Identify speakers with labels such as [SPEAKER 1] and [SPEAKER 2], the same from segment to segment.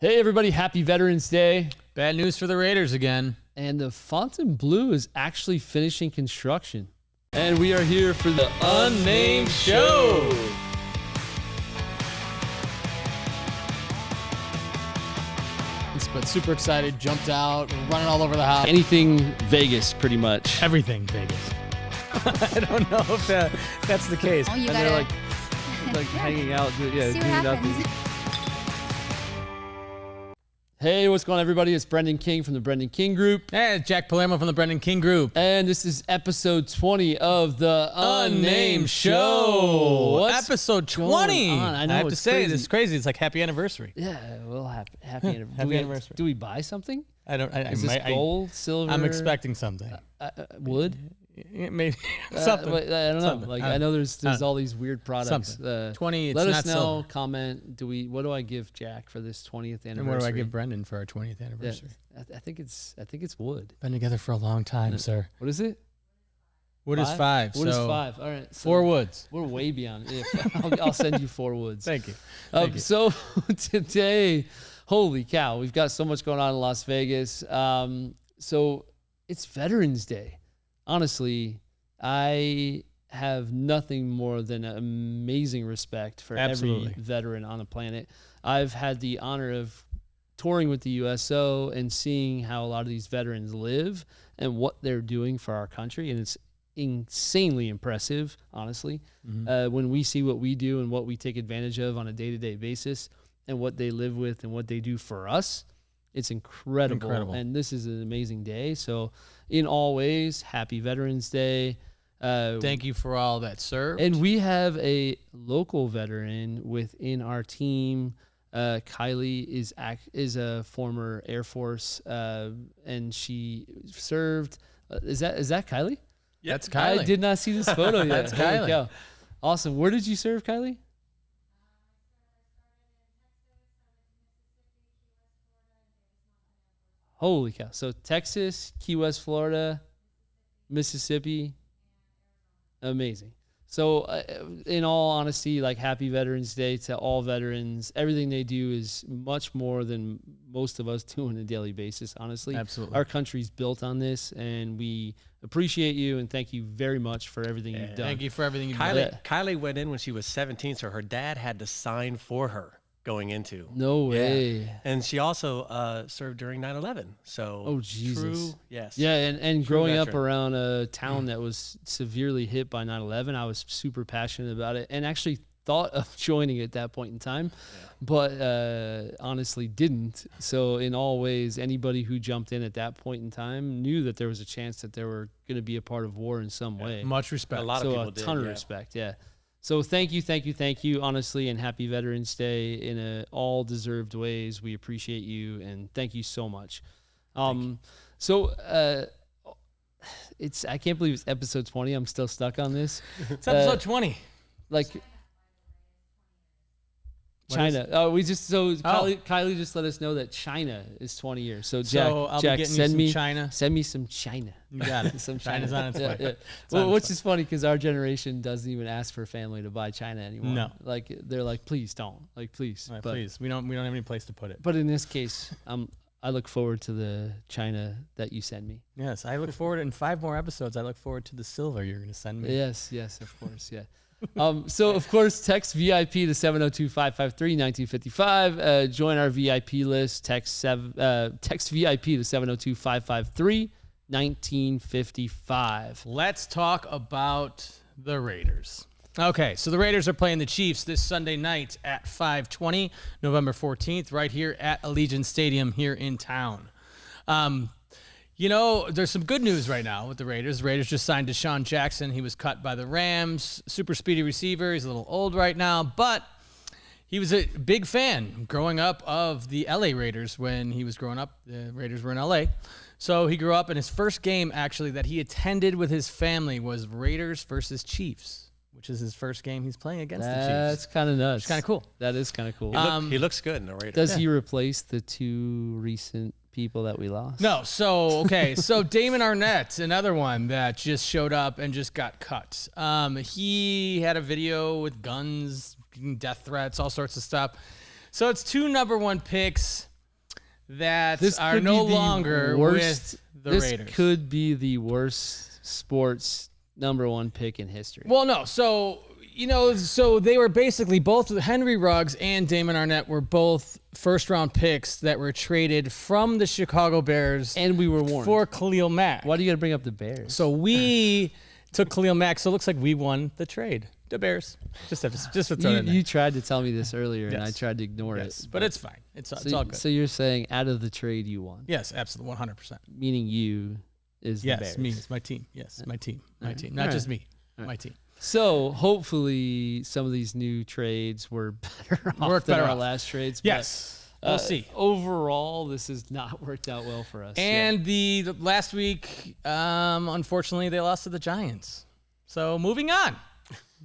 [SPEAKER 1] Hey, everybody. Happy Veterans Day.
[SPEAKER 2] Bad news for the Raiders again.
[SPEAKER 1] And the Fontainebleau is actually finishing construction. And we are here for the Unnamed Show.
[SPEAKER 2] But super excited, jumped out, running all over the house.
[SPEAKER 1] Anything Vegas, pretty much.
[SPEAKER 2] Everything Vegas. I don't know if that's the case.
[SPEAKER 3] Oh, you
[SPEAKER 1] And
[SPEAKER 3] gotta
[SPEAKER 1] they're like hanging out,
[SPEAKER 3] see what
[SPEAKER 1] doing
[SPEAKER 3] happens.
[SPEAKER 1] nothing. Hey, what's going on, everybody? It's Brendan King from the Brendan King Group.
[SPEAKER 2] Hey, it's Jack Palermo from the Brendan King Group.
[SPEAKER 1] And this is episode 20 of the Unnamed Show. What's
[SPEAKER 2] Episode 20.
[SPEAKER 1] going on? I know,
[SPEAKER 2] have to
[SPEAKER 1] it's
[SPEAKER 2] say,
[SPEAKER 1] crazy.
[SPEAKER 2] this is crazy. It's like happy anniversary.
[SPEAKER 1] Yeah, well, happy anniversary.
[SPEAKER 2] Happy anniversary.
[SPEAKER 1] Do we buy something?
[SPEAKER 2] Is
[SPEAKER 1] Is this gold, silver?
[SPEAKER 2] I'm expecting something.
[SPEAKER 1] Wood?
[SPEAKER 2] Yeah, maybe something.
[SPEAKER 1] I don't know.
[SPEAKER 2] Something.
[SPEAKER 1] Like I know there's all these weird products.
[SPEAKER 2] Something. 20. It's
[SPEAKER 1] Let
[SPEAKER 2] not
[SPEAKER 1] us know.
[SPEAKER 2] silver.
[SPEAKER 1] Comment. What do I give Jack for this 20th anniversary?
[SPEAKER 2] And what do I give Brendan for our 20th anniversary?
[SPEAKER 1] Yeah, I think it's wood.
[SPEAKER 2] Been together for a long time, sir.
[SPEAKER 1] What is it?
[SPEAKER 2] Wood is 5.
[SPEAKER 1] Wood is
[SPEAKER 2] so
[SPEAKER 1] 5. All right. So
[SPEAKER 2] 4 woods.
[SPEAKER 1] We're way beyond. Yeah, I'll send you 4 woods.
[SPEAKER 2] Thank you.
[SPEAKER 1] So today, holy cow, we've got so much going on in Las Vegas. So it's Veterans Day. Honestly, I have nothing more than amazing respect for
[SPEAKER 2] Absolutely.
[SPEAKER 1] every veteran on the planet. I've had the honor of touring with the USO and seeing how a lot of these veterans live and what they're doing for our country, and it's insanely impressive, honestly. When we see what we do and what we take advantage of on a day-to-day basis and what they live with and what they do for us, it's incredible. And this is an amazing day. So in all ways, happy Veterans Day.
[SPEAKER 2] Thank you for all that served.
[SPEAKER 1] And we have a local veteran within our team. 𝐄𝐩𝐢𝐬𝐬𝐿 is a former Air Force, and she served. Is that 𝐄𝐩𝐬𝐬?
[SPEAKER 2] Yeah, that's Kylie.
[SPEAKER 1] I did not see this photo yet.
[SPEAKER 2] That's
[SPEAKER 1] Holy
[SPEAKER 2] Kylie.
[SPEAKER 1] cow. Awesome. Where did you serve, 𝐄𝐩𝐬𝐬𝐬? Holy cow. So Texas, Key West, Florida, Mississippi. Amazing. So in all honesty, like happy Veterans Day to all veterans. Everything they do is much more than most of us do on a daily basis, honestly.
[SPEAKER 2] Absolutely.
[SPEAKER 1] Our country's built on this, and we appreciate you and thank you very much for everything you've done.
[SPEAKER 2] Thank you for everything you've done.
[SPEAKER 4] Kylie went in when she was 17, so her dad had to sign for her going into.
[SPEAKER 1] No way.
[SPEAKER 4] Yeah. And she also served during 9/11. So
[SPEAKER 1] Oh, Jesus.
[SPEAKER 4] True, yes.
[SPEAKER 1] Yeah, and
[SPEAKER 4] True
[SPEAKER 1] growing up
[SPEAKER 4] veteran.
[SPEAKER 1] around a town that was severely hit by 9/11, I was super passionate about it and actually thought of joining at that point in time, but honestly didn't. So in all ways, anybody who jumped in at that point in time knew that there was a chance that they were going to be a part of war in some way.
[SPEAKER 2] Much respect.
[SPEAKER 4] A lot
[SPEAKER 1] So
[SPEAKER 4] of people
[SPEAKER 1] a
[SPEAKER 4] did.
[SPEAKER 1] ton of
[SPEAKER 4] yeah.
[SPEAKER 1] respect, yeah. So thank you, honestly, and happy Veterans Day in all deserved ways. We appreciate you, and thank you so much. So I can't believe it's episode 20. I'm still stuck on this.
[SPEAKER 2] It's episode 20.
[SPEAKER 1] Like
[SPEAKER 2] What is
[SPEAKER 1] China. Kylie just let us know that China is 20 years. So Jack,
[SPEAKER 2] So I'll be
[SPEAKER 1] Jack,
[SPEAKER 2] getting
[SPEAKER 1] send
[SPEAKER 2] you some
[SPEAKER 1] me
[SPEAKER 2] China.
[SPEAKER 1] Send me some China.
[SPEAKER 2] You got it.
[SPEAKER 1] Some
[SPEAKER 2] China's
[SPEAKER 1] China.
[SPEAKER 2] on its
[SPEAKER 1] Yeah,
[SPEAKER 2] way.
[SPEAKER 1] yeah.
[SPEAKER 2] It's on
[SPEAKER 1] Well,
[SPEAKER 2] its
[SPEAKER 1] which is funny because our generation doesn't even ask for family to buy China anymore.
[SPEAKER 2] No.
[SPEAKER 1] Like they're like, please don't. Like please.
[SPEAKER 2] All right,
[SPEAKER 1] But-
[SPEAKER 2] please. We don't have any place to put it.
[SPEAKER 1] But in this case, I look forward to the China that you send me.
[SPEAKER 2] Yes, I look forward in 5 more episodes. I look forward to the silver you're going to send me.
[SPEAKER 1] Yes, of course, yeah. So of course, text VIP to 702-553-1955. Join our VIP list. Text VIP to 702-553-1955.
[SPEAKER 2] Let's talk about the Raiders. Okay, so the Raiders are playing the Chiefs this Sunday night at 5:20, November 14th, right here at Allegiant Stadium here in town. There's some good news right now with the Raiders. The Raiders just signed Deshaun Jackson. He was cut by the Rams. Super speedy receiver. He's a little old right now, but he was a big fan growing up of the LA Raiders when he was growing up. The Raiders were in LA. So he grew up, and his first game, actually, that he attended with his family was Raiders versus Chiefs, which is his first game he's playing against the Chiefs.
[SPEAKER 1] That's kind of nuts.
[SPEAKER 2] It's kind of cool.
[SPEAKER 1] That is kind of cool.
[SPEAKER 4] He looks good in the Raiders.
[SPEAKER 1] Does he replace the 2 recent people that we lost?
[SPEAKER 2] No, so Damon Arnett, another one that just showed up and just got cut. He had a video with guns, death threats, all sorts of stuff. So it's 2 number 1 picks. that
[SPEAKER 1] This
[SPEAKER 2] are
[SPEAKER 1] could
[SPEAKER 2] no
[SPEAKER 1] be the
[SPEAKER 2] longer
[SPEAKER 1] worst-
[SPEAKER 2] with the
[SPEAKER 1] this
[SPEAKER 2] Raiders.
[SPEAKER 1] could be the worst sports #1 pick in history.
[SPEAKER 2] Well, no. So, so they were basically both Henry Ruggs and Damon Arnett were both first-round picks that were traded from the Chicago Bears
[SPEAKER 1] and we were warned.
[SPEAKER 2] for Khalil Mack.
[SPEAKER 1] Why do you got to bring up the Bears?
[SPEAKER 2] So we took Khalil Mack. So it looks like we won the trade. The Bears. Just to throw it in there.
[SPEAKER 1] you tried to tell me this earlier, and I
[SPEAKER 2] Yes.
[SPEAKER 1] tried to ignore
[SPEAKER 2] Yes,
[SPEAKER 1] it.
[SPEAKER 2] but it's fine. It's all good.
[SPEAKER 1] So you're saying out of the trade you won,
[SPEAKER 2] Yes, absolutely, 100%.
[SPEAKER 1] meaning you is the
[SPEAKER 2] Yes,
[SPEAKER 1] Bears.
[SPEAKER 2] me. It's my team. Yes, my team. My
[SPEAKER 1] Alright.
[SPEAKER 2] team. Not
[SPEAKER 1] Alright.
[SPEAKER 2] just me. My team.
[SPEAKER 1] So hopefully some of these new trades were better off
[SPEAKER 2] Worked
[SPEAKER 1] than
[SPEAKER 2] better
[SPEAKER 1] our
[SPEAKER 2] off.
[SPEAKER 1] last trades. but,
[SPEAKER 2] Yes. We'll see.
[SPEAKER 1] Overall, this has not worked out well for us.
[SPEAKER 2] And the last week, unfortunately, they lost to the Giants. So moving on.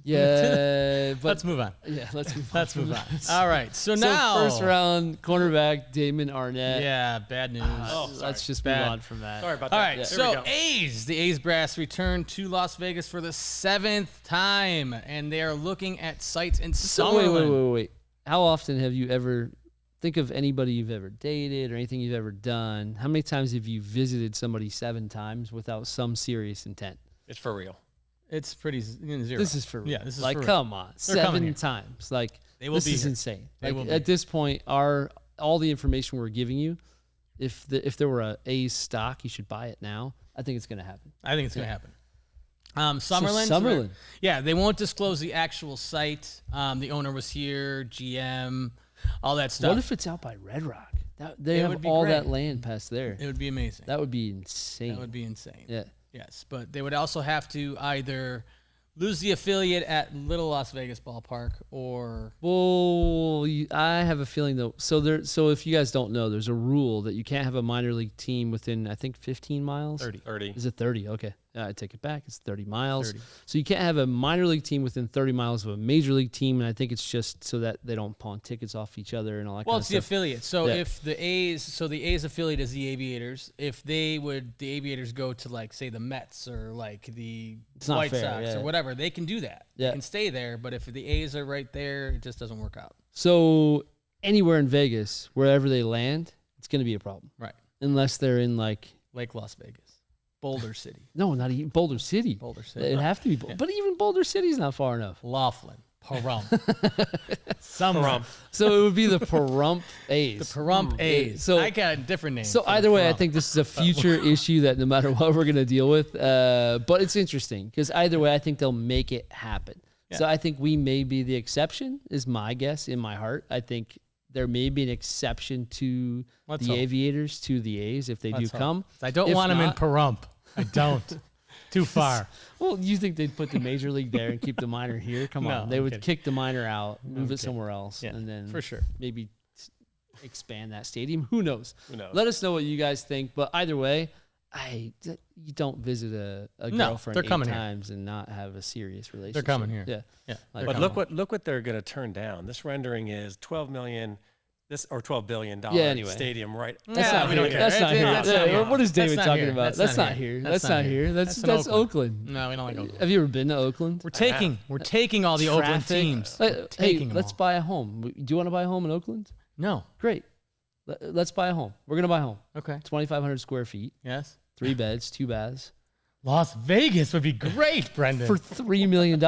[SPEAKER 1] yeah, but
[SPEAKER 2] Let's move on.
[SPEAKER 1] yeah, let's move on.
[SPEAKER 2] Let's move on. All right. So
[SPEAKER 1] So
[SPEAKER 2] now,
[SPEAKER 1] first round cornerback Damon Arnett.
[SPEAKER 2] Yeah, bad news.
[SPEAKER 1] Let's just
[SPEAKER 2] Bad.
[SPEAKER 1] move on from that.
[SPEAKER 4] Sorry about
[SPEAKER 2] All
[SPEAKER 4] that.
[SPEAKER 2] right,
[SPEAKER 4] There we
[SPEAKER 2] so
[SPEAKER 4] go.
[SPEAKER 2] the A's brass returned to Las Vegas for the 7th time, and they are looking at sites in
[SPEAKER 1] So
[SPEAKER 2] Summerlin.
[SPEAKER 1] wait. How often have you ever think of anybody you've ever dated or anything you've ever done? How many times have you visited somebody 7 times without some serious intent?
[SPEAKER 4] It's for real.
[SPEAKER 2] It's pretty zero.
[SPEAKER 1] This is for real.
[SPEAKER 2] Yeah, this is
[SPEAKER 1] like,
[SPEAKER 2] for real.
[SPEAKER 1] come on,
[SPEAKER 2] They're coming
[SPEAKER 1] 7
[SPEAKER 2] here.
[SPEAKER 1] times. Like,
[SPEAKER 2] They will
[SPEAKER 1] this
[SPEAKER 2] be
[SPEAKER 1] is
[SPEAKER 2] here.
[SPEAKER 1] insane.
[SPEAKER 2] They
[SPEAKER 1] Like,
[SPEAKER 2] will be
[SPEAKER 1] at this point, all the information we're giving you, if there were a A's stock, you should buy it now. I think it's going to happen.
[SPEAKER 2] I think it's going to happen. Summerlin.
[SPEAKER 1] So Summerlin.
[SPEAKER 2] Yeah, they won't disclose the actual site. The owner was here, GM, all that stuff.
[SPEAKER 1] What if it's out by Red Rock? They
[SPEAKER 2] It
[SPEAKER 1] have
[SPEAKER 2] would be
[SPEAKER 1] all
[SPEAKER 2] great.
[SPEAKER 1] that land past there.
[SPEAKER 2] It would be amazing.
[SPEAKER 1] That would be insane.
[SPEAKER 2] That would be insane.
[SPEAKER 1] Yeah.
[SPEAKER 2] Yes, but they would also have to either lose the affiliate at Little Las Vegas Ballpark or
[SPEAKER 1] Well, I have a feeling though. So if you guys don't know, there's a rule that you can't have a minor league team within, I think, 15 miles.
[SPEAKER 4] 30.
[SPEAKER 1] Is it 30? Okay. I take it back. It's 30 miles.
[SPEAKER 2] 30.
[SPEAKER 1] So you can't have a minor league team within 30 miles of a major league team, and I think it's just so that they don't pawn tickets off each other and all that
[SPEAKER 2] well,
[SPEAKER 1] kind
[SPEAKER 2] it's
[SPEAKER 1] of
[SPEAKER 2] the
[SPEAKER 1] stuff.
[SPEAKER 2] affiliate. So
[SPEAKER 1] Yeah.
[SPEAKER 2] if the A's affiliate is the Aviators. If the Aviators go to like say the Mets or like the
[SPEAKER 1] It's not
[SPEAKER 2] White
[SPEAKER 1] fair,
[SPEAKER 2] Sox
[SPEAKER 1] yeah.
[SPEAKER 2] or whatever, they can do that.
[SPEAKER 1] Yeah.
[SPEAKER 2] They can stay there. But if the A's are right there, it just doesn't work out.
[SPEAKER 1] So anywhere in Vegas, wherever they land, it's going to be a problem.
[SPEAKER 2] Right.
[SPEAKER 1] Unless they're in like,
[SPEAKER 2] Lake Las Vegas, Boulder City,
[SPEAKER 1] no, not even Boulder City.
[SPEAKER 2] Boulder City,
[SPEAKER 1] It'd have to be. But even Boulder City's not far enough.
[SPEAKER 2] Laughlin, Pahrump, Summer.
[SPEAKER 4] Pahrump.
[SPEAKER 1] So it would be the Pahrump A's.
[SPEAKER 2] The Pahrump A's.
[SPEAKER 1] So-
[SPEAKER 2] I got a different name.
[SPEAKER 1] So
[SPEAKER 2] for the
[SPEAKER 1] either way, I
[SPEAKER 2] Pahrump.
[SPEAKER 1] think this is a future issue that no matter what we're going to deal with. But it's interesting because either way, I think they'll make it happen.
[SPEAKER 2] Yeah.
[SPEAKER 1] So I think we may be the exception, is my guess in my heart. I think there may be an exception to
[SPEAKER 2] Let's
[SPEAKER 1] the
[SPEAKER 2] hope.
[SPEAKER 1] Aviators, to the A's if they
[SPEAKER 2] Let's
[SPEAKER 1] do
[SPEAKER 2] hope.
[SPEAKER 1] come.
[SPEAKER 2] I don't
[SPEAKER 1] If
[SPEAKER 2] want them in
[SPEAKER 1] not-
[SPEAKER 2] Pahrump. I don't. Too far.
[SPEAKER 1] Well, you think they'd put the major league there and keep the minor here? Come
[SPEAKER 2] No,
[SPEAKER 1] on. They
[SPEAKER 2] I'm
[SPEAKER 1] would
[SPEAKER 2] kidding.
[SPEAKER 1] kick the minor out, move it
[SPEAKER 2] kidding.
[SPEAKER 1] somewhere else,
[SPEAKER 2] Yeah,
[SPEAKER 1] and then
[SPEAKER 2] for sure.
[SPEAKER 1] maybe expand that stadium. Who knows?
[SPEAKER 4] Who knows?
[SPEAKER 1] Let us know what you guys think. But either way, you don't visit a
[SPEAKER 2] No,
[SPEAKER 1] girlfriend
[SPEAKER 2] they're
[SPEAKER 1] 8
[SPEAKER 2] coming here.
[SPEAKER 1] times and not have a serious relationship.
[SPEAKER 2] They're coming here.
[SPEAKER 1] Yeah.
[SPEAKER 2] Yeah.
[SPEAKER 1] Like,
[SPEAKER 4] But
[SPEAKER 2] they're coming.
[SPEAKER 4] look what they're going to turn down. This rendering is $12 million, or $12 billion
[SPEAKER 1] anyway.
[SPEAKER 4] stadium, right?
[SPEAKER 1] That's
[SPEAKER 2] Yeah,
[SPEAKER 1] not
[SPEAKER 2] we
[SPEAKER 1] here.
[SPEAKER 2] don't care.
[SPEAKER 1] That's not here.
[SPEAKER 2] That's
[SPEAKER 1] Yeah,
[SPEAKER 2] not here.
[SPEAKER 1] what is
[SPEAKER 2] That's
[SPEAKER 1] David
[SPEAKER 2] not
[SPEAKER 1] talking
[SPEAKER 2] here.
[SPEAKER 1] about? That's not here. That's not here. That's
[SPEAKER 2] in
[SPEAKER 1] Oakland.
[SPEAKER 2] No, we don't like Oakland.
[SPEAKER 1] Have you ever been to Oakland?
[SPEAKER 2] We're taking all the Oakland
[SPEAKER 1] Traffic.
[SPEAKER 2] teams.
[SPEAKER 1] Hey,
[SPEAKER 2] We're taking them
[SPEAKER 1] let's
[SPEAKER 2] all.
[SPEAKER 1] buy a home. Do you want to buy a home in Oakland?
[SPEAKER 2] No.
[SPEAKER 1] Great. Let's buy a home. We're gonna buy a home.
[SPEAKER 2] Okay.
[SPEAKER 1] 2,500 square feet,
[SPEAKER 2] Yes.
[SPEAKER 1] 3 beds, 2 baths,
[SPEAKER 2] Las Vegas would be great, Brendan.
[SPEAKER 1] for $3 million.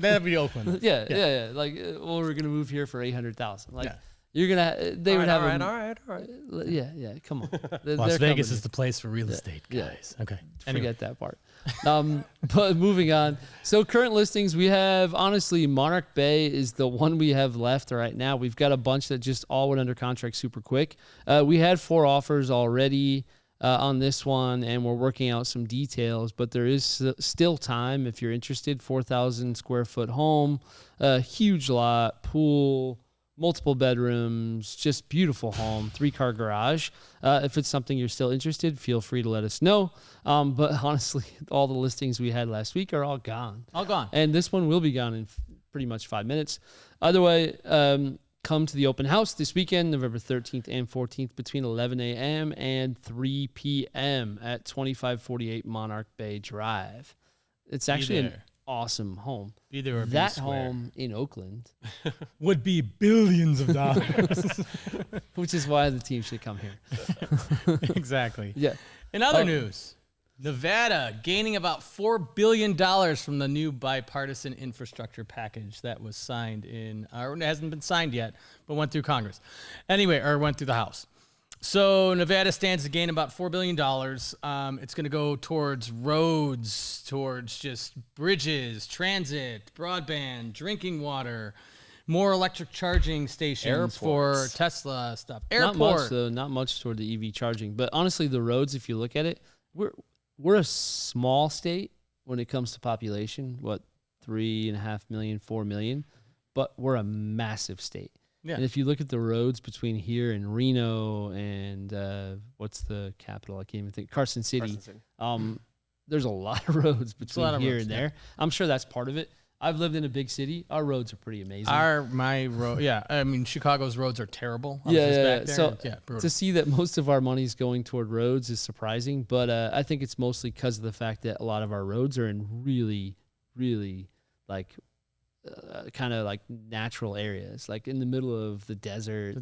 [SPEAKER 2] That'd be Oakland.
[SPEAKER 1] yeah. Like, well, we're gonna move here for 800,000. Like,
[SPEAKER 2] Yeah.
[SPEAKER 1] you're gonna. They would have.
[SPEAKER 4] all
[SPEAKER 1] a-
[SPEAKER 4] right.
[SPEAKER 1] Yeah. Come on. They're
[SPEAKER 2] Las
[SPEAKER 1] coming
[SPEAKER 2] Vegas
[SPEAKER 1] here.
[SPEAKER 2] is the place for real estate,
[SPEAKER 1] yeah.
[SPEAKER 2] guys. Okay.
[SPEAKER 1] Forget
[SPEAKER 2] Anyway.
[SPEAKER 1] that part. But moving on. So current listings, we have, honestly, Monarch Bay is the one we have left right now. We've got a bunch that just all went under contract super quick. We had 4 offers already on this one, and we're working out some details, but there is still time if you're interested. 4,000 square foot home, huge lot, pool, multiple bedrooms, just beautiful home, 3-car garage. If it's something you're still interested, feel free to let us know. But honestly, all the listings we had last week are all gone.
[SPEAKER 2] All gone.
[SPEAKER 1] And this one will be gone in pretty much 5 minutes. Either way, come to the open house this weekend, November 13th and 14th, between 11 a.m. and 3 p.m. at 2548 Monarch Bay Drive. It's actually
[SPEAKER 2] there.
[SPEAKER 1] awesome home.
[SPEAKER 2] Be there or be
[SPEAKER 1] That
[SPEAKER 2] square.
[SPEAKER 1] home in Oakland,
[SPEAKER 2] Would be billions of dollars.
[SPEAKER 1] which is why the team should come here.
[SPEAKER 2] Exactly.
[SPEAKER 1] Yeah.
[SPEAKER 2] In other news, Nevada gaining about $4 billion from the new bipartisan infrastructure package that was signed or it hasn't been signed yet, but went through Congress. Anyway, or went through the House. So Nevada stands to gain about $4 billion. It's going to go towards roads, towards just bridges, transit, broadband, drinking water, more electric charging stations for Tesla stuff. Airport.
[SPEAKER 1] Not much, though. Not much toward the EV charging. But honestly, the roads, if you look at it, we're a small state when it comes to population. What, 3.5 million, 4 million? But we're a massive state.
[SPEAKER 2] Yeah.
[SPEAKER 1] And if you look at the roads between here and Reno and what's the capital? I can't even think. Carson City. There's a lot of roads between here and there. I'm sure that's part of it. I've lived in a big city. Our roads are pretty amazing.
[SPEAKER 2] My road, yeah. I mean, Chicago's roads are terrible.
[SPEAKER 1] Yeah. So
[SPEAKER 2] brutal.
[SPEAKER 1] to see that most of our money's going toward roads is surprising, but I think it's mostly because of the fact that a lot of our roads are in really, really like kind of like natural areas, like in the middle of the desert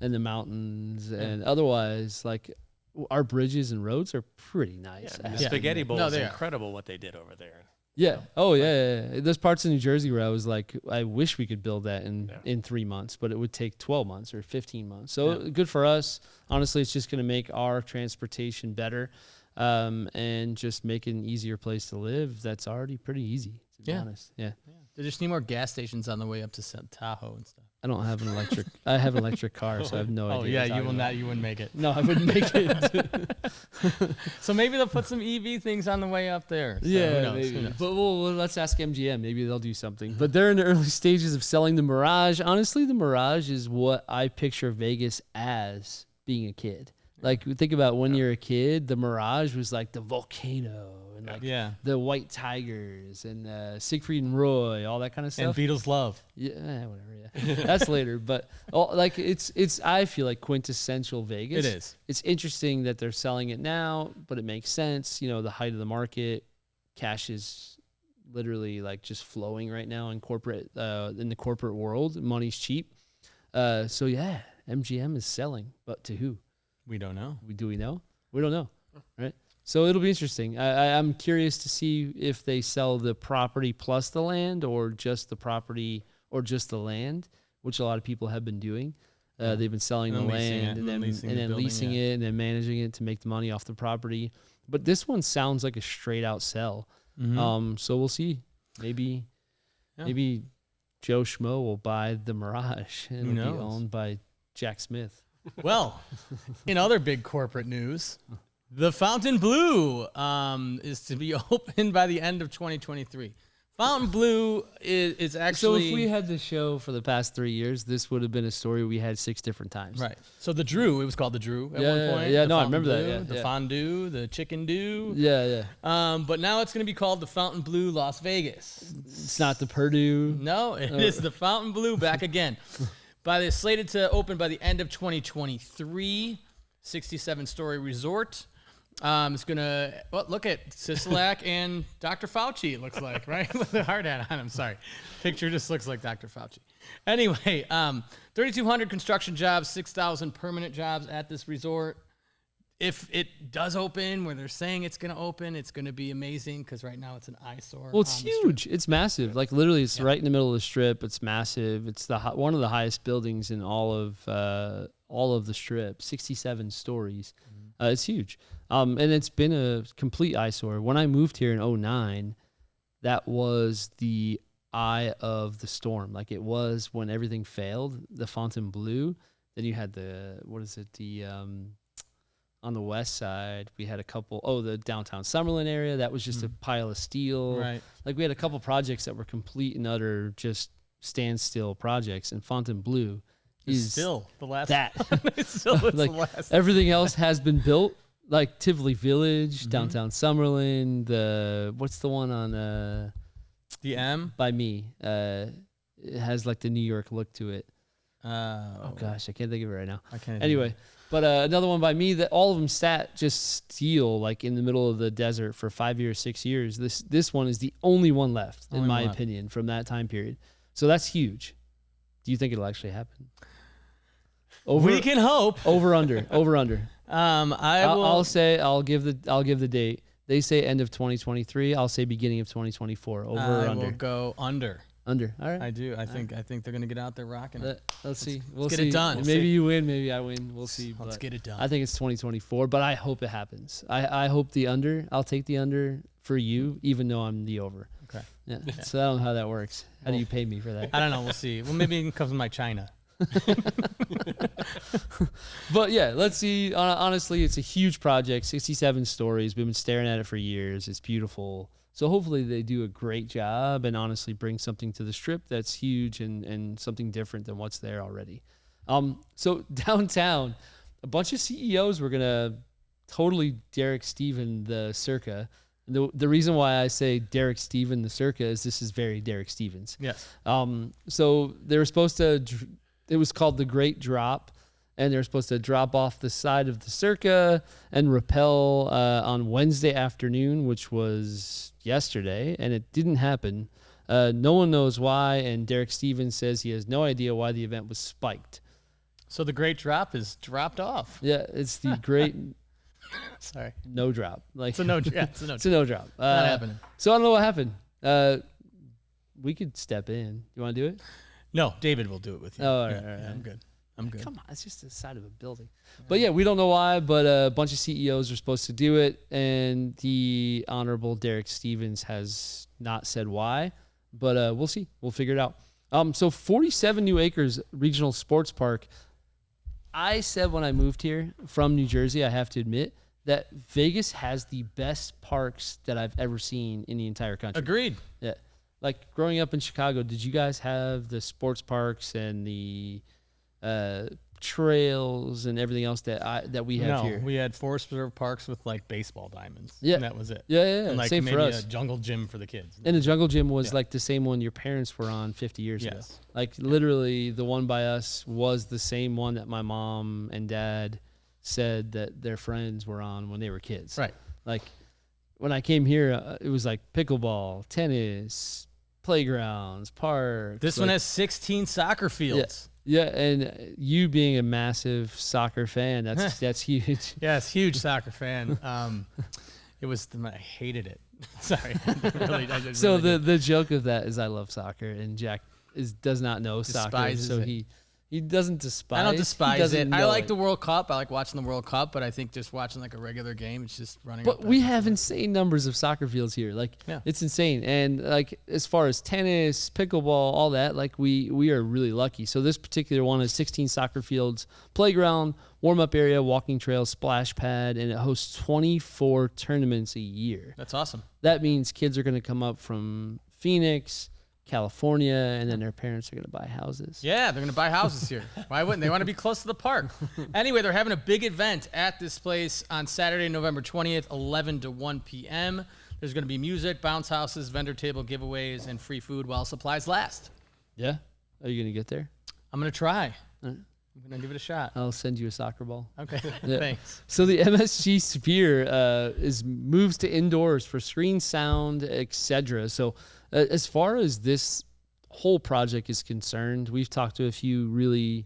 [SPEAKER 1] and the mountains, and otherwise, like our bridges and roads are pretty nice.
[SPEAKER 4] Yeah, the Spaghetti Bowl is incredible what they did over there.
[SPEAKER 1] Yeah. Oh, yeah. There's parts of New Jersey where I was like, I wish we could build that in 3 months, but it would take 12 months or 15 months. So good for us. Honestly, it's just going to make our transportation better and just make it an easier place to live. That's already pretty easy, to be honest. Yeah.
[SPEAKER 2] They just need more gas stations on the way up to Tahoe and stuff.
[SPEAKER 1] I don't have an electric. I have an electric car, so I have no idea.
[SPEAKER 2] Oh yeah, you will not. You wouldn't make it.
[SPEAKER 1] No, I wouldn't make it.
[SPEAKER 2] So maybe they'll put some EV things on the way up there. So
[SPEAKER 1] Yeah,
[SPEAKER 2] who knows?
[SPEAKER 1] maybe.
[SPEAKER 2] Who knows?
[SPEAKER 1] But let's ask MGM. Maybe they'll do something. But they're in the early stages of selling the Mirage. Honestly, the Mirage is what I picture Vegas as being a kid. Like, think about when you're a kid, the Mirage was like the volcano and like the white tigers and Siegfried and Roy, all that kind of stuff.
[SPEAKER 2] And Beatles Love.
[SPEAKER 1] Yeah, whatever. Yeah, that's later. But like it's I feel like quintessential Vegas.
[SPEAKER 2] It is.
[SPEAKER 1] It's interesting that they're selling it now, but it makes sense. You know, the height of the market, cash is literally like just flowing right now in the corporate world. Money's cheap. So yeah, MGM is selling, but to who?
[SPEAKER 2] We don't know.
[SPEAKER 1] Do we know? We don't know, right? So it'll be interesting. I'm curious to see if they sell the property plus the land, or just the property or just the land, which a lot of people have been doing. They've been selling the land and then leasing it and then managing it to make the money off the property. But this one sounds like a straight out sell. So we'll see. Maybe Joe Schmo will buy the Mirage and it'll be owned by Jack Smith.
[SPEAKER 2] Well, in other big corporate news, the Fontainebleau is to be open by the end of 2023. Fontainebleau is actually...
[SPEAKER 1] So if we had the show for the past 3 years, this would have been a story we had 6 different times.
[SPEAKER 2] Right. So the Drew, it was called the Drew at one point.
[SPEAKER 1] Yeah, I remember that.
[SPEAKER 2] The fondue, the chicken do.
[SPEAKER 1] Yeah.
[SPEAKER 2] But now it's going to be called the Fontainebleau Las Vegas.
[SPEAKER 1] It's not the Purdue.
[SPEAKER 2] No, it is the Fontainebleau back again. Slated to open by the end of 2023, 67-story resort. It's going to, look at 𝐒𝐧𝐧𝐚𝐦𝐞𝐝 and Dr. Fauci, it looks like, right? With the hard hat on, I'm sorry. Picture just looks like Dr. Fauci. Anyway, 3,200 construction jobs, 6,000 permanent jobs at this resort. If it does open, where they're saying it's going to open, it's going to be amazing because right now it's an eyesore.
[SPEAKER 1] Well, it's huge. It's massive. Like literally, it's right in the middle of the strip. It's massive. It's one of the highest buildings in all of the strip. 67 stories. It's huge. And it's been a complete eyesore. When I moved here in 2009, that was the eye of the storm. Like it was when everything failed. The Fontainebleau. Then you had on the west side, we had a couple, the downtown Summerlin area. That was just a pile of steel.
[SPEAKER 2] Right.
[SPEAKER 1] Like we had a couple projects that were complete and utter just standstill projects. And Fontainebleau is
[SPEAKER 2] still the last.
[SPEAKER 1] That.
[SPEAKER 2] It's still the last.
[SPEAKER 1] Everything else has been built. Like Tivoli Village, downtown Summerlin, what's the one on
[SPEAKER 2] the M?
[SPEAKER 1] By me. It has like the New York look to it. Oh gosh, I can't think of it right now.
[SPEAKER 2] I can't.
[SPEAKER 1] Anyway, but another one by me that all of them sat just steel, like in the middle of the desert for 5 years, 6 years. This one is the only one left, in my opinion, from that time period. So that's huge. Do you think it'll actually happen?
[SPEAKER 2] We can hope.
[SPEAKER 1] Over under.
[SPEAKER 2] I'll
[SPEAKER 1] say I'll give the date. They say end of 2023. I'll say beginning of 2024. Over or under?
[SPEAKER 2] I will go under.
[SPEAKER 1] Under. All right.
[SPEAKER 2] I do. I think they're gonna get out there rocking it.
[SPEAKER 1] Let's see.
[SPEAKER 2] Let's get it done.
[SPEAKER 1] Maybe you win. Maybe I win. We'll see.
[SPEAKER 2] Let's get it done.
[SPEAKER 1] I think it's 2024, but I hope it happens. I hope the under. I'll take the under for you, even though I'm the over.
[SPEAKER 2] Okay.
[SPEAKER 1] Yeah. So I don't know how that works. How do you pay me for that?
[SPEAKER 2] I don't know. We'll see. Well, maybe it comes from my China.
[SPEAKER 1] But yeah, let's see. Honestly, it's a huge project. 67 stories. We've been staring at it for years. It's beautiful. So hopefully they do a great job and honestly bring something to the Strip that's huge and something different than what's there already. So downtown, a bunch of CEOs were gonna totally Derek Steven the Circa. The reason why I say Derek Steven the Circa is this is very Derek Stevens.
[SPEAKER 2] Yes.
[SPEAKER 1] So they were supposed to. It was called the Great Drop, and they're supposed to drop off the side of the Circa and rappel on Wednesday afternoon, which was yesterday, and it didn't happen. No one knows why, and Derek Stevens says he has no idea why the event was spiked.
[SPEAKER 2] So the Great Drop is dropped off.
[SPEAKER 1] Yeah, it's the Great
[SPEAKER 2] Sorry.
[SPEAKER 1] No Drop. Like
[SPEAKER 2] It's a no. Yeah, it's a no.
[SPEAKER 1] it's a no drop.
[SPEAKER 2] Not happening.
[SPEAKER 1] So I don't know what happened. We could step in. You want to do it?
[SPEAKER 2] No, David will do it with you.
[SPEAKER 1] Oh, all right,
[SPEAKER 2] Yeah,
[SPEAKER 1] all right,
[SPEAKER 2] yeah,
[SPEAKER 1] all
[SPEAKER 2] I'm
[SPEAKER 1] right.
[SPEAKER 2] good. I'm good.
[SPEAKER 1] Come on, it's just the side of a building. But yeah, we don't know why, but a bunch of CEOs are supposed to do it, and the Honorable Derek Stevens has not said why, but we'll see. We'll figure it out. So 47 new acres regional sports park. I said when I moved here from New Jersey, I have to admit that Vegas has the best parks that I've ever seen in the entire country.
[SPEAKER 2] Agreed.
[SPEAKER 1] Yeah. Like growing up in Chicago, did you guys have the sports parks and the trails and everything else that we have here?
[SPEAKER 2] We had forest preserve parks with like baseball diamonds.
[SPEAKER 1] Yeah.
[SPEAKER 2] And that was it.
[SPEAKER 1] Yeah.
[SPEAKER 2] And like
[SPEAKER 1] Same
[SPEAKER 2] maybe
[SPEAKER 1] for us.
[SPEAKER 2] a jungle gym for the kids.
[SPEAKER 1] And the jungle gym was
[SPEAKER 2] Yeah.
[SPEAKER 1] like the same one your parents were on 50 years ago.
[SPEAKER 2] Yes.
[SPEAKER 1] Like literally the one by us was the same one that my mom and dad said that their friends were on when they were kids.
[SPEAKER 2] Right.
[SPEAKER 1] Like when I came here, it was like pickleball, tennis, playgrounds, parks.
[SPEAKER 2] This one has 16 soccer fields.
[SPEAKER 1] Yeah, and you being a massive soccer fan, that's huge.
[SPEAKER 2] Yes, huge soccer fan. It was I hated it. Sorry.
[SPEAKER 1] So the joke of that is I love soccer, and Jack does not know soccer,
[SPEAKER 2] Despises
[SPEAKER 1] so
[SPEAKER 2] it.
[SPEAKER 1] he doesn't despise.
[SPEAKER 2] I don't
[SPEAKER 1] he
[SPEAKER 2] despise
[SPEAKER 1] doesn't
[SPEAKER 2] it. I
[SPEAKER 1] know
[SPEAKER 2] like
[SPEAKER 1] it.
[SPEAKER 2] the World Cup. I like watching the World Cup, but I think just watching like a regular game, it's just running.
[SPEAKER 1] But
[SPEAKER 2] up
[SPEAKER 1] we
[SPEAKER 2] back and
[SPEAKER 1] have
[SPEAKER 2] forth.
[SPEAKER 1] insane numbers of soccer fields here. Like
[SPEAKER 2] Yeah.
[SPEAKER 1] it's insane. And like as far as tennis, pickleball, all that, like we are really lucky. So this particular one has 16 soccer fields, playground, warm-up area, walking trail, splash pad, and it hosts 24 tournaments a year.
[SPEAKER 2] That's awesome.
[SPEAKER 1] That means kids are going to come up from Phoenix, California, and then their parents are going to buy houses.
[SPEAKER 2] Yeah, they're going to buy houses here. Why wouldn't they? Want to be close to the park. Anyway, they're having a big event at this place on Saturday, November 20th, 11 to 1 p.m. There's going to be music, bounce houses, vendor table giveaways, and free food while supplies last.
[SPEAKER 1] Yeah? Are you going to get there?
[SPEAKER 2] I'm going to try.
[SPEAKER 1] All right.
[SPEAKER 2] I'm going to give it a shot.
[SPEAKER 1] I'll send you a soccer ball.
[SPEAKER 2] Okay,
[SPEAKER 1] Yeah.
[SPEAKER 2] thanks.
[SPEAKER 1] So the MSG Sphere moves to indoors for screen, sound, etc. So as far as this whole project is concerned, we've talked to a few really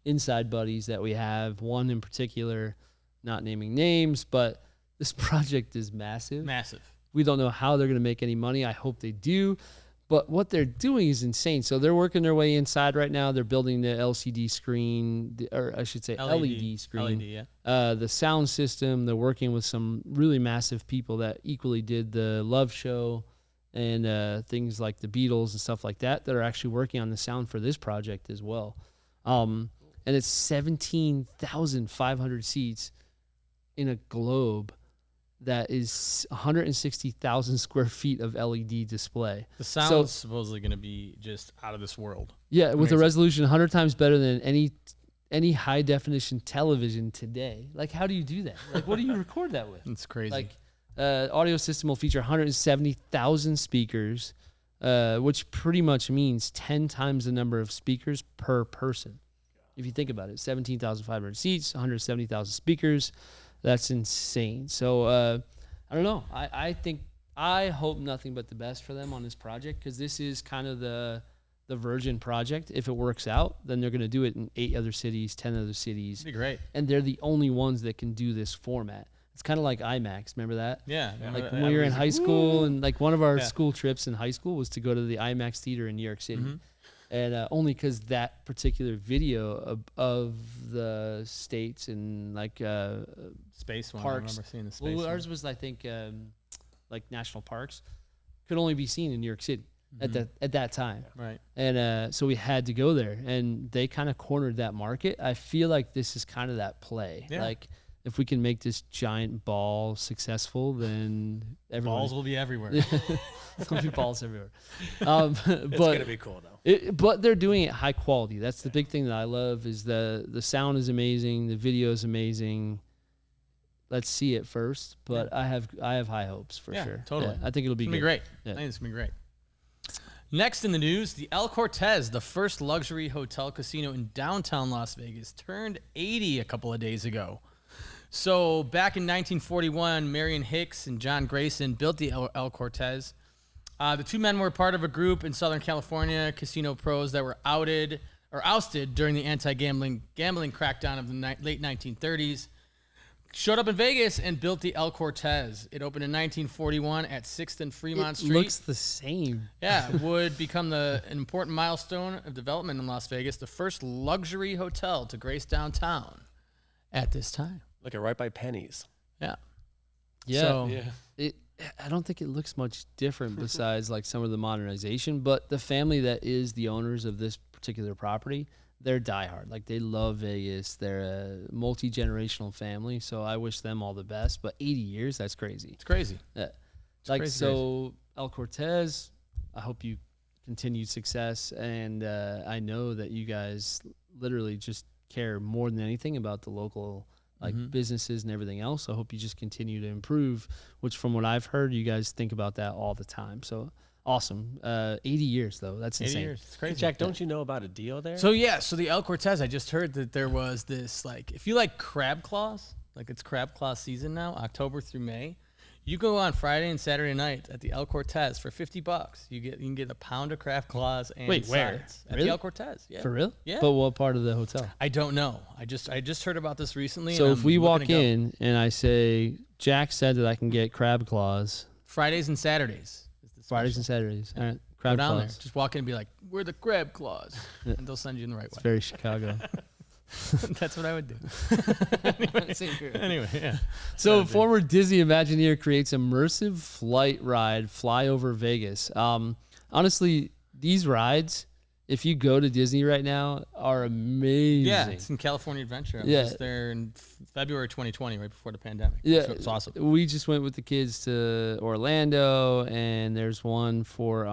[SPEAKER 1] inside buddies that we have. One in particular, not naming names, but this project is massive.
[SPEAKER 2] Massive.
[SPEAKER 1] We don't know how they're going to make any money. I hope they do. But what they're doing is insane. So they're working their way inside right now. They're building the LCD screen, or I should say LED screen.
[SPEAKER 2] LED, yeah.
[SPEAKER 1] The sound system. They're working with some really massive people that equally did the Love Show and things like the Beatles and stuff like that are actually working on the sound for this project as well. And it's 17,500 seats in a globe that is 160,000 square feet of LED display.
[SPEAKER 2] The sound's supposedly going to be just out of this world.
[SPEAKER 1] Yeah, with a
[SPEAKER 2] Amazing.
[SPEAKER 1] resolution 100 times better than any high definition television today. Like, how do you do that? Like, what do you record that with?
[SPEAKER 2] It's crazy.
[SPEAKER 1] Like, audio system will feature 170,000 speakers, which pretty much means 10 times the number of speakers per person. If you think about it, 17,500 seats, 170,000 speakers. That's insane. So I don't know. I hope nothing but the best for them on this project, because this is kind of the Virgin project. If it works out, then they're going to do it in 8 other cities, 10 other cities.
[SPEAKER 2] That'd be great.
[SPEAKER 1] And they're the only ones that can do this format. It's kind of like IMAX. Remember that?
[SPEAKER 2] Yeah.
[SPEAKER 1] Like when we were in high school, and like one of our school trips in high school was to go to the IMAX theater in New York City. And only because that particular video of the states and like
[SPEAKER 2] space one.
[SPEAKER 1] parks.
[SPEAKER 2] I remember seeing the space one.
[SPEAKER 1] Ours was, I think, like national parks, could only be seen in New York City at that time.
[SPEAKER 2] Right.
[SPEAKER 1] And so we had to go there, and they kind of cornered that market. I feel like this is kind of that play.
[SPEAKER 2] Yeah.
[SPEAKER 1] Like, if we can make this giant ball successful, then
[SPEAKER 2] Balls will be everywhere.
[SPEAKER 1] There'll be balls everywhere.
[SPEAKER 4] It's gonna be cool though.
[SPEAKER 1] But they're doing it high quality. That's the big thing that I love. Is the sound is amazing, the video is amazing. Let's see it first. But I have high hopes for sure.
[SPEAKER 2] Totally.
[SPEAKER 1] Yeah, I think it'll be
[SPEAKER 2] It's gonna
[SPEAKER 1] good.
[SPEAKER 2] be great.
[SPEAKER 1] Yeah.
[SPEAKER 2] I think it's gonna be great. Next in the news, the El Cortez, the first luxury hotel casino in downtown Las Vegas, turned 80 a couple of days ago. So back in 1941, Marion Hicks and John Grayson built the El Cortez. The two men were part of a group in Southern California, casino pros that were ousted during the anti-gambling crackdown of the late 1930s. Showed up in Vegas and built the El Cortez. It opened in 1941 at 6th and Fremont Street.
[SPEAKER 1] Looks the same.
[SPEAKER 2] Yeah, would become an important milestone of development in Las Vegas, the first luxury hotel to grace downtown at this time.
[SPEAKER 4] Looking right by Penny's.
[SPEAKER 2] Yeah.
[SPEAKER 1] Yeah.
[SPEAKER 2] So,
[SPEAKER 1] I don't think it looks much different besides like some of the modernization, but the family that is the owners of this particular property, they're diehard. Like, they love Vegas. They're a multi-generational family, so I wish them all the best. But 80 years, that's crazy.
[SPEAKER 2] it's crazy.
[SPEAKER 1] Yeah.
[SPEAKER 2] It's
[SPEAKER 1] Like,
[SPEAKER 2] crazy,
[SPEAKER 1] so El Cortez, I hope you continued success. And I know that you guys literally just care more than anything about the local businesses and everything else. So I hope you just continue to improve, which from what I've heard, you guys think about that all the time. So awesome. 80 years though. That's
[SPEAKER 2] 80
[SPEAKER 1] insane.
[SPEAKER 2] years. It's crazy.
[SPEAKER 4] Hey, Jack, don't you know about a deal there?
[SPEAKER 2] So the El Cortez, I just heard that there was this, like, if you like crab claws, like it's crab claw season now, October through May. You go on Friday and Saturday night at the El Cortez for $50. You can get a pound of crab claws and
[SPEAKER 1] Wait, where?
[SPEAKER 2] sides at
[SPEAKER 1] Really?
[SPEAKER 2] the El Cortez. Yeah.
[SPEAKER 1] For real?
[SPEAKER 2] Yeah.
[SPEAKER 1] But what part of the hotel?
[SPEAKER 2] I don't know. I just heard about this recently.
[SPEAKER 1] So
[SPEAKER 2] and
[SPEAKER 1] if
[SPEAKER 2] I'm
[SPEAKER 1] we
[SPEAKER 2] looking
[SPEAKER 1] walk
[SPEAKER 2] to go.
[SPEAKER 1] in and I say, Jack said that I can get crab claws
[SPEAKER 2] Fridays and Saturdays. Is the
[SPEAKER 1] Fridays and
[SPEAKER 2] special.
[SPEAKER 1] Saturdays. All right.
[SPEAKER 2] Go
[SPEAKER 1] Crab
[SPEAKER 2] down
[SPEAKER 1] claws.
[SPEAKER 2] there. Just walk in and be like, "We're the crab claws," and they'll send you in the right
[SPEAKER 1] It's
[SPEAKER 2] way.
[SPEAKER 1] very Chicago.
[SPEAKER 2] That's what I would do. Anyway, yeah.
[SPEAKER 1] So former Disney Imagineer creates immersive flight ride FlyOver Vegas. Honestly, these rides, if you go to Disney right now, are amazing.
[SPEAKER 2] Yeah, it's in California Adventure. I was just there in February 2020, right before the pandemic.
[SPEAKER 1] Yeah,
[SPEAKER 2] So it's awesome.
[SPEAKER 1] We just went with the kids to Orlando, and there's one for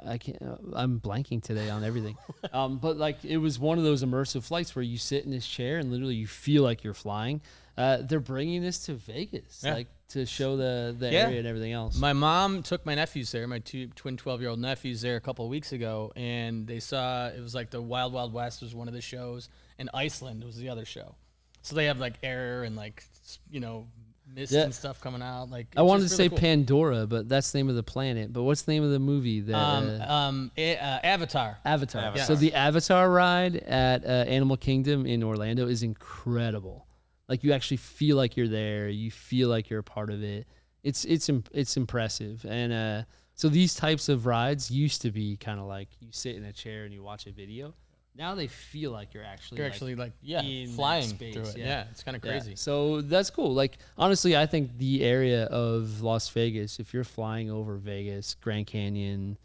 [SPEAKER 1] I can't. I'm blanking today on everything. But like, it was one of those immersive flights where you sit in this chair and literally you feel like you're flying. They're bringing this to Vegas, like to show the area and everything else.
[SPEAKER 2] My mom took my nephews there, my two twin 12-year-old nephews there a couple of weeks ago, and they saw, it was like the Wild Wild West was one of the shows, and Iceland was the other show. So they have like air and like, mist and stuff coming out. Like,
[SPEAKER 1] I wanted to
[SPEAKER 2] really
[SPEAKER 1] say
[SPEAKER 2] cool.
[SPEAKER 1] Pandora, but that's the name of the planet. But what's the name of the movie? That
[SPEAKER 2] Avatar.
[SPEAKER 1] Avatar.
[SPEAKER 2] Yes.
[SPEAKER 1] So the Avatar ride at Animal Kingdom in Orlando is incredible. Like, you actually feel like you're there. You feel like you're a part of it. It's impressive. And so these types of rides used to be kind of like you sit in a chair and you watch a video. Now they feel like you're actually in
[SPEAKER 2] flying
[SPEAKER 1] space.
[SPEAKER 2] through it. Yeah, it's kind of crazy.
[SPEAKER 1] Yeah. So that's cool. Like, honestly, I think the area of Las Vegas, if you're flying over Vegas, Grand Canyon,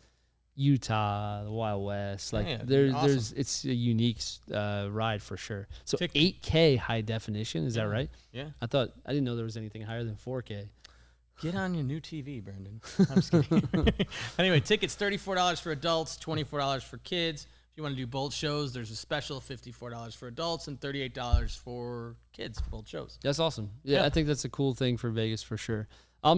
[SPEAKER 1] Utah, the Wild West, like there's it's a unique ride for sure. So 8K high definition, is that right?
[SPEAKER 2] Yeah.
[SPEAKER 1] I didn't know there was anything higher than 4K.
[SPEAKER 2] Get on your new TV, Brendan. I'm just kidding. Anyway, tickets $34 for adults, $24 for kids. If you want to do both shows, there's a special $54 for adults and $38 for kids for both shows.
[SPEAKER 1] That's awesome. Yeah, I think that's a cool thing for Vegas for sure.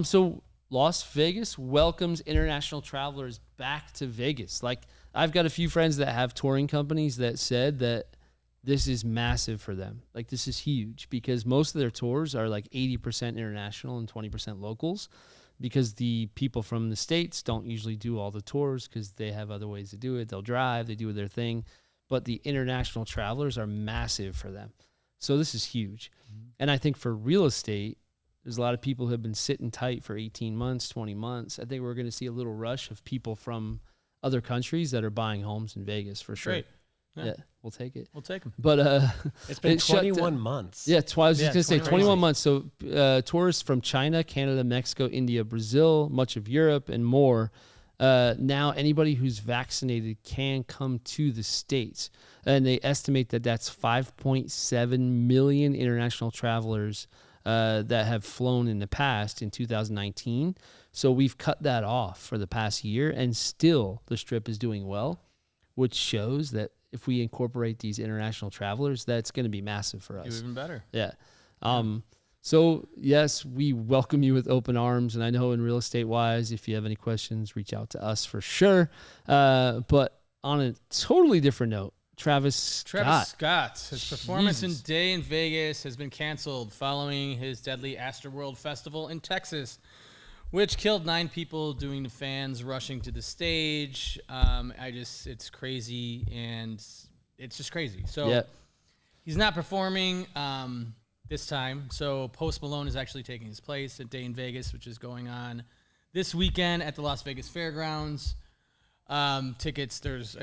[SPEAKER 1] So Las Vegas welcomes international travelers back to Vegas. Like, I've got a few friends that have touring companies that said that this is massive for them. Like, this is huge because most of their tours are like 80% international and 20% locals, because the people from the States don't usually do all the tours because they have other ways to do it. They'll drive, they do their thing, but the international travelers are massive for them. So this is huge. And I think for real estate, there's a lot of people who have been sitting tight for 18 months, 20 months. I think we're going to see a little rush of people from other countries that are buying homes in Vegas for sure.
[SPEAKER 2] Great.
[SPEAKER 1] Yeah, we'll take it.
[SPEAKER 2] We'll take them.
[SPEAKER 1] But
[SPEAKER 4] it's been 21 months.
[SPEAKER 1] Yeah, I was just going to say 21
[SPEAKER 4] crazy.
[SPEAKER 1] months. So tourists from China, Canada, Mexico, India, Brazil, much of Europe, and more. Now anybody who's vaccinated can come to the States. And they estimate that that's 5.7 million international travelers that have flown in the past in 2019. So we've cut that off for the past year, and still the Strip is doing well, which shows that if we incorporate these international travelers, that's going to be massive for us.
[SPEAKER 2] Even better.
[SPEAKER 1] Yeah. So yes, we welcome you with open arms. And I know in real estate wise, if you have any questions, reach out to us for sure. But on a totally different note, Travis Scott.
[SPEAKER 2] His performance in Day in Vegas has been canceled following his deadly Astroworld Festival in Texas, which killed 9 people due to fans rushing to the stage. It's crazy, and it's just crazy. So he's not performing this time. So Post Malone is actually taking his place at Day in Vegas, which is going on this weekend at the Las Vegas Fairgrounds. Tickets, there's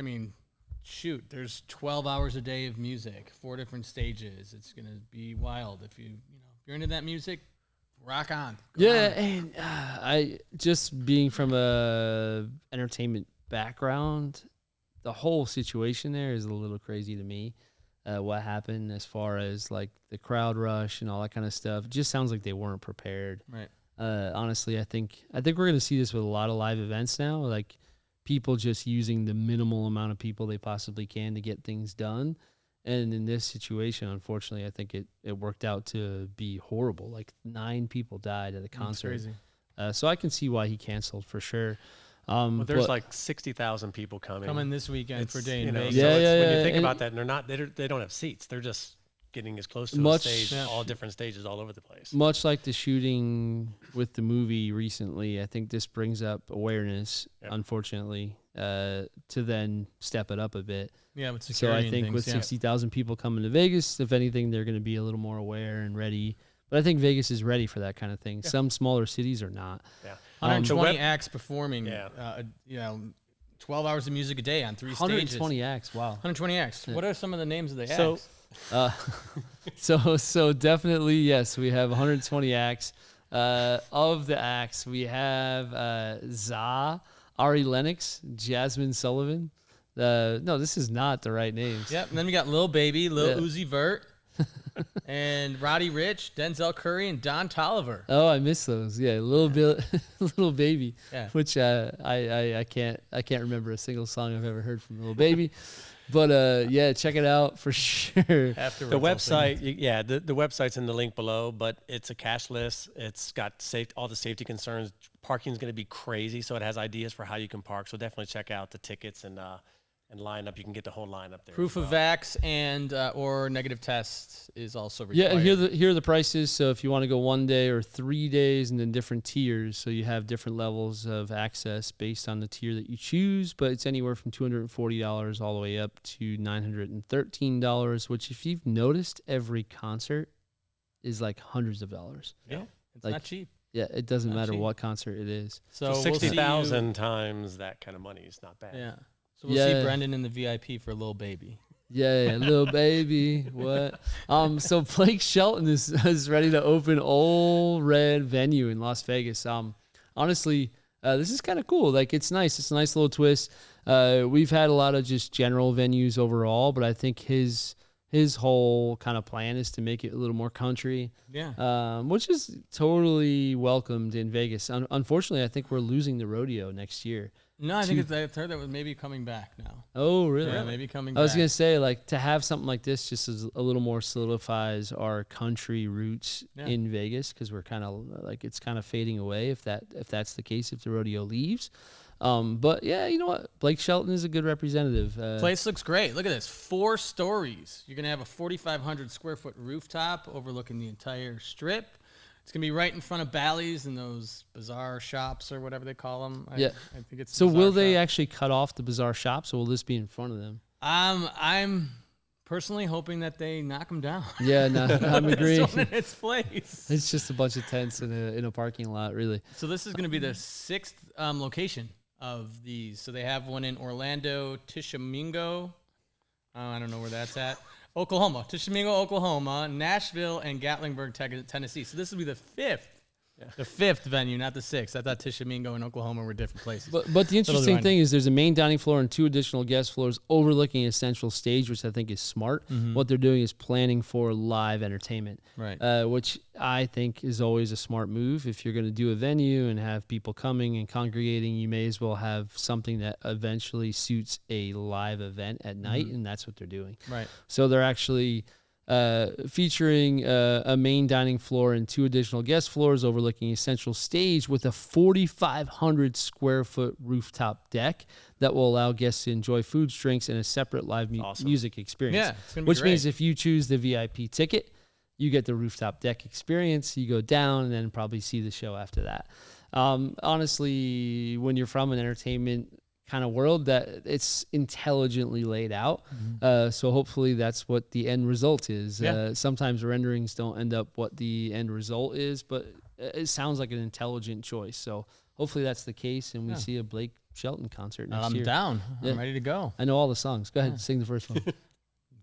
[SPEAKER 2] 12 hours a day of music, 4 different stages. It's going to be wild. If you're into that music, rock on. Go on.
[SPEAKER 1] And I just being from a entertainment background, the whole situation there is a little crazy to me. What happened as far as like the crowd rush and all that kind of stuff, it just sounds like they weren't prepared.
[SPEAKER 2] Right.
[SPEAKER 1] Honestly, I think we're going to see this with a lot of live events now. Like, people just using the minimal amount of people they possibly can to get things done. And in this situation, unfortunately, I think it worked out to be horrible. Like 9 people died at a concert.
[SPEAKER 2] That's crazy.
[SPEAKER 1] So I can see why he canceled for sure.
[SPEAKER 4] But there's like 60,000 people coming
[SPEAKER 2] this weekend for Day in
[SPEAKER 4] Vegas.
[SPEAKER 2] Vegas.
[SPEAKER 4] When you think about that, and they don't have seats. They're just getting as close to the stage, all different stages all over the place.
[SPEAKER 1] Much like the shooting with the movie recently, I think this brings up awareness, unfortunately, to then step it up a bit.
[SPEAKER 2] Yeah, with
[SPEAKER 1] so
[SPEAKER 2] security
[SPEAKER 1] I think with 60,000 people coming to Vegas, if anything, they're going to be a little more aware and ready. But I think Vegas is ready for that kind of thing. Some smaller cities are not.
[SPEAKER 4] Yeah.
[SPEAKER 2] 120 acts performing, 12 hours of music a day on 3 stages.
[SPEAKER 1] 120 acts, wow.
[SPEAKER 2] 120 acts. Yeah. What are some of the names of the
[SPEAKER 1] acts? So definitely, yes, we have 120 acts. Of the acts, we have 𝐤𝐧𝐬𝐤𝐿, Ari Lennox, Jasmine Sullivan. No, this is not the right names.
[SPEAKER 2] Yep, and then we got Lil Baby, Lil Uzi Vert, and Roddy Ricch, Denzel Curry, and Don Toliver.
[SPEAKER 1] Oh, I miss those. Yeah, Little Baby, which I can't remember a single song I've ever heard from Lil Baby. But check it out for sure.
[SPEAKER 4] The website, the website's in the link below, but it's a cashless. It's got all the safety concerns. Parking's going to be crazy, so it has ideas for how you can park. So definitely check out the tickets and line up. You can get the whole lineup there.
[SPEAKER 2] Proof of vax and or negative test is also required.
[SPEAKER 1] Yeah, and here are the prices. So if you want to go 1 day or 3 days, and then different tiers, so you have different levels of access based on the tier that you choose. But it's anywhere from $240 all the way up to $913. Which, if you've noticed, every concert is like hundreds of dollars.
[SPEAKER 2] Yeah, it's not cheap.
[SPEAKER 1] Yeah, it doesn't matter what concert it is.
[SPEAKER 4] So 60,000 times that kind of money is not bad.
[SPEAKER 2] Yeah. So we'll see Brendan in the VIP for Lil Baby.
[SPEAKER 1] Yeah, Lil Baby. What? So Blake Shelton is ready to open Ole Red venue in Las Vegas. Honestly, this is kind of cool. Like, it's nice. It's a nice little twist. We've had a lot of just general venues overall, but I think his whole kind of plan is to make it a little more country.
[SPEAKER 2] Yeah.
[SPEAKER 1] Which is totally welcomed in Vegas. Unfortunately, I think we're losing the rodeo next year.
[SPEAKER 2] No, I think I've heard that was maybe coming back now.
[SPEAKER 1] Oh, really?
[SPEAKER 2] Yeah, maybe coming back.
[SPEAKER 1] I was going to say, like, to have something like this just as a little more solidifies our country roots in Vegas, because we're kind of like, it's kind of fading away if that's the case, if the rodeo leaves. But yeah, you know what? Blake Shelton is a good representative.
[SPEAKER 2] Place looks great. Look at this. 4 stories. You're going to have a 4,500 square foot rooftop overlooking the entire strip. It's going to be right in front of Bally's and those bazaar shops or whatever they call them.
[SPEAKER 1] Yeah.
[SPEAKER 2] I think it's
[SPEAKER 1] So will they
[SPEAKER 2] shop.
[SPEAKER 1] actually cut off the bazaar shops, or will this be in front of them?
[SPEAKER 2] I'm personally hoping that they knock them down.
[SPEAKER 1] Yeah, no, I'm agreeing.
[SPEAKER 2] It's in its place.
[SPEAKER 1] It's just a bunch of tents in a parking lot, really.
[SPEAKER 2] So this is going to be the 6th location of these. So they have one in Orlando, Tishomingo. I don't know where that's at. Oklahoma, Tishomingo, Oklahoma, Nashville, and Gatlinburg, Tennessee. So this will be the 5th. Yeah. The 5th venue, not the 6th. I thought Tishomingo and Oklahoma were different places.
[SPEAKER 1] But the interesting thing is there's a main dining floor and 2 additional guest floors overlooking a central stage, which I think is smart. What they're doing is planning for live entertainment,
[SPEAKER 2] right?
[SPEAKER 1] Which I think is always a smart move. If you're going to do a venue and have people coming and congregating, you may as well have something that eventually suits a live event at night, and that's what they're doing.
[SPEAKER 2] Right.
[SPEAKER 1] So they're actually featuring a main dining floor and 2 additional guest floors overlooking a central stage with a 4,500 square foot rooftop deck that will allow guests to enjoy food, drinks, and a separate live music experience.
[SPEAKER 2] Yeah, it's gonna be
[SPEAKER 1] which
[SPEAKER 2] great.
[SPEAKER 1] means if you choose the VIP ticket, you get the rooftop deck experience. You go down and then probably see the show after that. Honestly, when you're from an entertainment kind of world, that it's intelligently laid out. So hopefully that's what the end result is.
[SPEAKER 2] Yeah.
[SPEAKER 1] Sometimes renderings don't end up what the end result is, but it sounds like an intelligent choice. So hopefully that's the case, and we see a Blake Shelton concert next year.
[SPEAKER 2] I'm down.
[SPEAKER 1] Yeah.
[SPEAKER 2] I'm ready to go.
[SPEAKER 1] I know all the songs. Go ahead, sing the first one.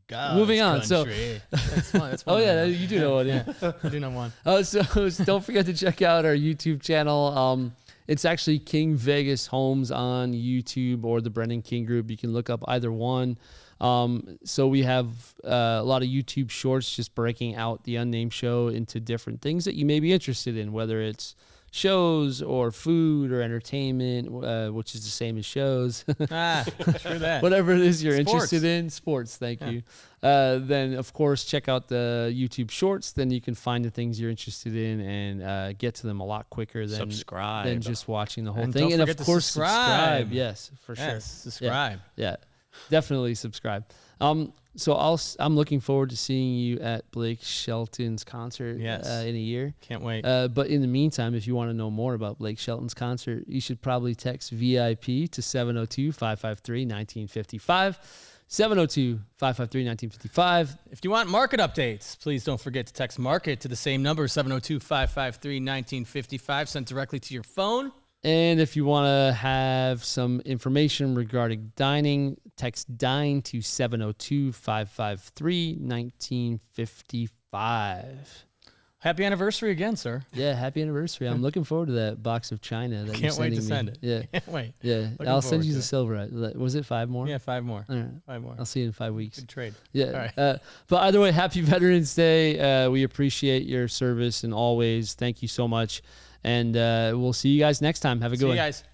[SPEAKER 2] God's
[SPEAKER 1] Moving on.
[SPEAKER 2] country. That's fun. That's fun.
[SPEAKER 1] Oh yeah, you do know one. Yeah.
[SPEAKER 2] I do know one.
[SPEAKER 1] So don't forget to check out our YouTube channel. It's actually King Vegas Homes on YouTube or the Brendan King Group. You can look up either one. So we have a lot of YouTube shorts just breaking out the unnamed show into different things that you may be interested in, whether it's shows or food or entertainment, which is the same as shows.
[SPEAKER 2] True that.
[SPEAKER 1] Whatever it is you're
[SPEAKER 2] Sports.
[SPEAKER 1] interested in, sports, thank you. Then, of course, check out the YouTube shorts. Then you can find the things you're interested in and get to them a lot quicker than just watching the whole
[SPEAKER 2] And
[SPEAKER 1] thing.
[SPEAKER 2] don't
[SPEAKER 1] And, of
[SPEAKER 2] forget to
[SPEAKER 1] course,
[SPEAKER 2] subscribe.
[SPEAKER 1] Yes, for sure.
[SPEAKER 2] Yes, subscribe.
[SPEAKER 1] Yeah, definitely subscribe. So I'm looking forward to seeing you at Blake Shelton's concert in a year.
[SPEAKER 2] Can't wait.
[SPEAKER 1] But in the meantime, if you want to know more about Blake Shelton's concert, you should probably text VIP to 702-553-1955. 702-553-1955.
[SPEAKER 2] If you want market updates, please don't forget to text market to the same number, 702-553-1955, sent directly to your phone.
[SPEAKER 1] And if you want to have some information regarding dining, text Dine to 702-553-1955.
[SPEAKER 2] Happy anniversary again, sir.
[SPEAKER 1] Yeah, happy anniversary. I'm looking forward to that box of China that you're
[SPEAKER 2] Can't wait to
[SPEAKER 1] sending me.
[SPEAKER 2] send it.
[SPEAKER 1] Yeah.
[SPEAKER 2] Can't wait.
[SPEAKER 1] Yeah,
[SPEAKER 2] Looking
[SPEAKER 1] I'll send
[SPEAKER 2] forward
[SPEAKER 1] you
[SPEAKER 2] to
[SPEAKER 1] the
[SPEAKER 2] it.
[SPEAKER 1] silver. Was it 5 more?
[SPEAKER 2] Yeah, 5 more.
[SPEAKER 1] All right.
[SPEAKER 2] 5 more.
[SPEAKER 1] I'll see you in 5 weeks.
[SPEAKER 2] Good trade.
[SPEAKER 1] Yeah.
[SPEAKER 2] All right.
[SPEAKER 1] But either way, happy Veterans Day. We appreciate your service, and always thank you so much. And we'll see you guys next time. Have a good
[SPEAKER 2] See
[SPEAKER 1] one.
[SPEAKER 2] you guys.